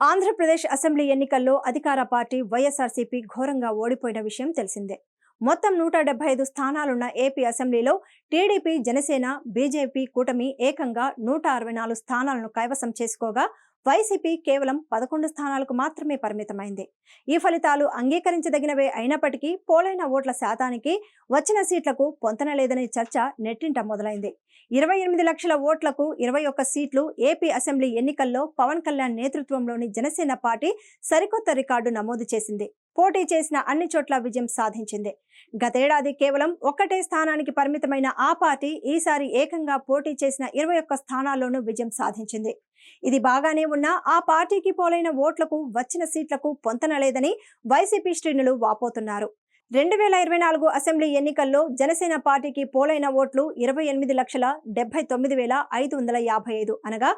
Andhra Pradesh assembly ఎన్నికల్లో అధికార party YSRCP ఘోరంగా ఓడిపోయిన విషయం తెలిసిందే. మొత్తం 175 స్థానాలున్న ఏపీ అసెంబ్లీలో టీడీపీ, జనసేన, బీజేపీ కూటమి ఏకంగా 164 స్థానాలను కైవసం చేసుకోగా వైసీపీ కేవలం 11 స్థానాలకు మాత్రమే పరిమితమైంది. ఈ ఫలితాలు అంగీకరించదగినవే అయినప్పటికీ పోలైన ఓట్ల శాతానికి, వచ్చిన సీట్లకు పొంతన లేదనే చర్చ నెట్టింట మొదలైంది. 28 లక్షల ఓట్లకు 21 సీట్లు ఏపీ అసెంబ్లీ ఎన్నికల్లో పవన్ కళ్యాణ్ నేతృత్వంలోని జనసేన పార్టీ సరికొత్త రికార్డు నమోదు చేసింది. పోటీ చేసిన అన్ని చోట్ల విజయం సాధించింది. గతేడాది కేవలం ఒక్కటే స్థానానికి పరిమితమైన ఆ పార్టీ ఈసారి ఏకంగా పోటీ చేసిన 21 స్థానాల్లోనూ విజయం సాధించింది. ఇది బాగానే ఉన్నా ఆ పార్టీకి పోలైన ఓట్లకు, వచ్చిన సీట్లకు పొంతన లేదని వైసీపీ శ్రేణులు వాపోతున్నారు. 2024 అసెంబ్లీ ఎన్నికల్లో జనసేన పార్టీకి పోలైన ఓట్లు 28,79,555 అనగా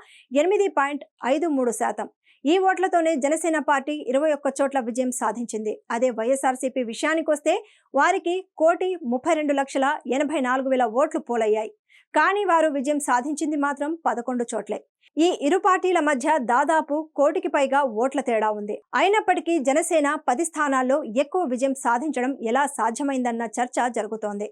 8.53%. ఈ ఓట్లతోనే జనసేన పార్టీ 21 చోట్ల విజయం సాధించింది. అదే వైఎస్ఆర్సీపీ విషయానికొస్తే వారికి 1,32,84,000 ఓట్లు పోలయ్యాయి. కానీ వారు విజయం సాధించింది మాత్రం 11 చోట్లే. ఈ ఇరు పార్టీల మధ్య దాదాపు 1,00,00,000కి పైగా ఓట్ల తేడా ఉంది. అయినప్పటికీ జనసేన 10 స్థానాల్లో ఎక్కువ విజయం సాధించడం ఎలా సాధ్యమైందన్న చర్చ జరుగుతోంది.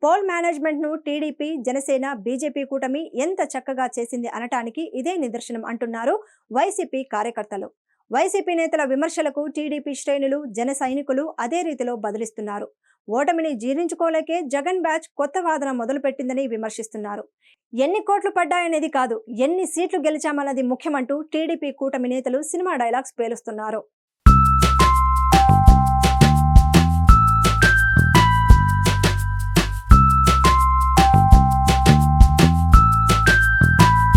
పోల్ మేనేజ్మెంట్ ను టీడీపీ, జనసేన, బీజేపీ కూటమి ఎంత చక్కగా చేసింది అనటానికి ఇదే నిదర్శనం అంటున్నారు వైసీపీ కార్యకర్తలు. వైసీపీ నేతల విమర్శలకు టీడీపీ శ్రేణులు, జన సైనికులు అదే రీతిలో బదిలిస్తున్నారు. ఓటమిని జీర్ణించుకోలేకే జగన్ బ్యాచ్ కొత్త వాదన మొదలుపెట్టిందని విమర్శిస్తున్నారు. ఎన్ని కోట్లు పడ్డాయనేది కాదు, ఎన్ని సీట్లు గెలిచామన్నది ముఖ్యమంటూ టీడీపీ కూటమి నేతలు సినిమా డైలాగ్స్ పేలుస్తున్నారు.